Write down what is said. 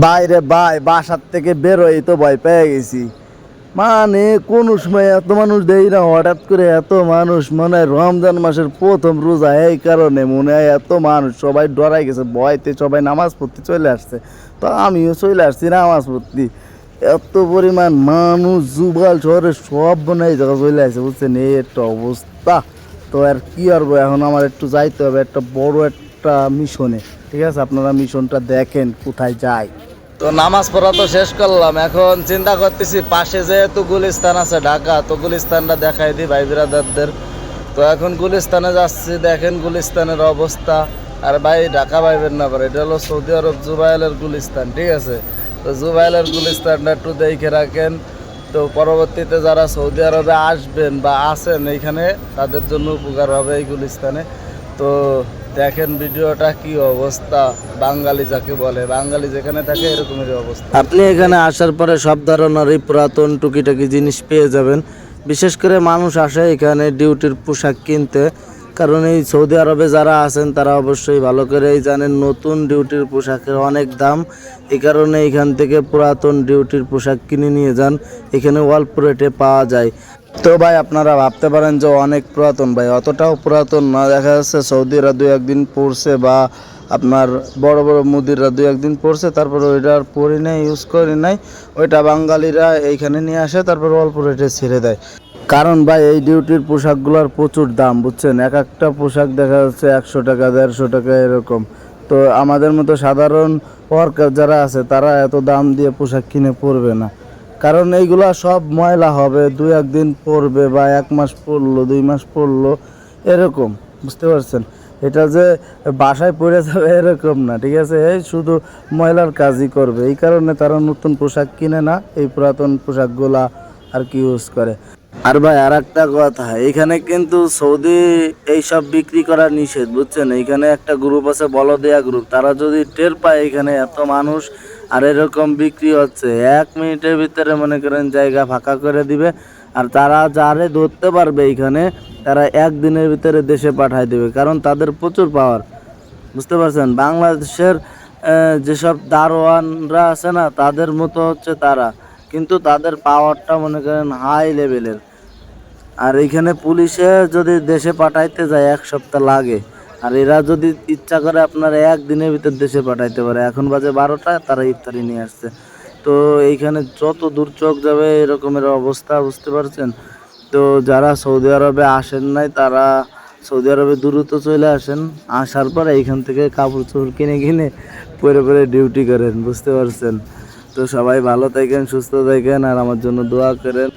বাইরে বাসার থেকে বেরোই তো ভয় পেয়ে গেছি। মানে কোন সময় এত মানুষ দেই না, হঠাৎ করে এত মানুষ, মনে হয় রমজান মাসের প্রথম রোজা, এই কারণে মনে হয় এত মানুষ, সবাই ডরাই গেছে, ভয়তে সবাই নামাজ পড়তে চলে আসছে। তো আমিও চলে আসছি নামাজ পড়তে। এত পরিমাণ মানুষ, জুবাল শহরে সব মনে হয় এই জায়গা চলে আসছে, বুঝছেন, এই একটা অবস্থা। তো আর কি করবো, এখন আমার একটু যাইতে হবে একটা বড় একটা মিশনে। ঠিক আছে, আপনারা মিশনটা দেখেন কোথায় যায়। তো নামাজ পড়া তো শেষ করলাম, এখন চিন্তা করতেছি পাশে যেহেতু গুলিস্তান আছে ঢাকা, তো গুলিস্তানটা দেখাই দিই ভাই বিরাদারদের। তো এখন গুলিস্তানে যাচ্ছি, দেখেন গুলিস্তানের অবস্থা। আর ভাই ঢাকা ভাইবেন না পারে, এটা হলো সৌদি আরব জুবাইলের গুলিস্তান, ঠিক আছে। তো জুবাইলের গুলিস্তানটা একটু দেখে রাখেন। তো পরবর্তীতে যারা সৌদি আরবে আসবেন বা আছেন এইখানে, তাদের জন্য উপকার হবে এই গুলিস্তানে। তো দেখেন ভিডিওটা, কি অবস্থা, বাঙালি যাকে বলে, বাঙালি যেখানে থাকে এরকমের অবস্থা। আপনি এখানে আসার পরে সব ধরনেরই পুরাতন টুকিটাকি জিনিস পেয়ে যাবেন। বিশেষ করে মানুষ আসে এখানে ডিউটির পোশাক কিনতে, কারণ এই সৌদি আরবে যারা আছেন তারা অবশ্যই ভালো করেই জানেন নতুন ডিউটির পোশাকের অনেক দাম। এই কারণে এখান থেকে পুরাতন ডিউটির পোশাক কিনে নিয়ে যান, এখানে অল্প রেটে পাওয়া যায়। তো ভাই আপনারা ভাবতে পারেন যে অনেক পুরাতন, ভাই অতটাও পুরাতন না। দেখা যাচ্ছে সৌদিরা দু একদিন পড়ছে, বা আপনার বড় বড় মুদিররা দু একদিন পড়ছে, তারপরে ওইটা আর পরি নাই, ইউজ করি নাই, ওইটা বাঙালিরা এইখানে নিয়ে আসে, তারপর অল্প রেটে ছেড়ে দেয়। কারণ ভাই এই ডিউটির পোশাকগুলোর প্রচুর দাম, বুঝছেন, এক একটা পোশাক দেখা যাচ্ছে 100 টাকা 150 টাকা এরকম। তো আমাদের মতো সাধারণ ওয়ার্কার যারা আছে তারা এত দাম দিয়ে পোশাক কিনে পরবে না, কারণ এইগুলা সব ময়লা হবে, দু একদিন পরবে, বা 1 মাস পরলো 2 মাস পরলো এরকম, বুঝতে পারছেন। এটা যে বাসায় পরে যাবে এরকম না, ঠিক আছে, এই শুধু ময়লার কাজই করবে। এই কারণে তারা নতুন পোশাক কিনে না, এই পুরাতন পোশাকগুলা আর কি ইউজ করে। আর ভাই আর একটা কথা, এইখানে কিন্তু সৌদি এইসব বিক্রি করা নিষেধ, বুঝছেন। এইখানে একটা গ্রুপ আছে বলদিয়া গ্রুপ, তারা যদি টের পায় এখানে এত মানুষ আর এরকম বিক্রি হচ্ছে, 1 মিনিটের ভিতরে মনে করেন জায়গা ফাঁকা করে দিবে। আর তারা যারে ধরতে পারবে এইখানে, তারা 1 দিনের ভিতরে দেশে পাঠায় দেবে, কারণ তাদের প্রচুর পাওয়ার, বুঝতে পারছেন। বাংলাদেশের যেসব দারোয়ানরা আছে না, তাদের মতো হচ্ছে তারা, কিন্তু তাদের পাওয়ারটা মনে করেন হাই লেভেলের। আর এইখানে পুলিশে যদি দেশে পাঠাইতে যায় 1 সপ্তাহ লাগে, আর এরা যদি ইচ্ছা করে আপনার 1 দিনের ভিতর দেশে পাঠাইতে পারে। এখন বাজে 12টা, তারা ইফতারি নিয়ে আসছে। তো এইখানে যত দূর চোখ যাবে এরকমের অবস্থা, বুঝতে পারছেন। তো যারা সৌদি আরবে আসেন নাই, তারা সৌদি আরবে দ্রুত চলে আসেন, আসার পরে এইখান থেকে কাপড় চোপড় কিনে কিনে পরে পরে ডিউটি করেন, বুঝতে পারছেন। তো সবাই ভালো থাকেন, সুস্থ থাকেন, আর আমার জন্য দোয়া করেন।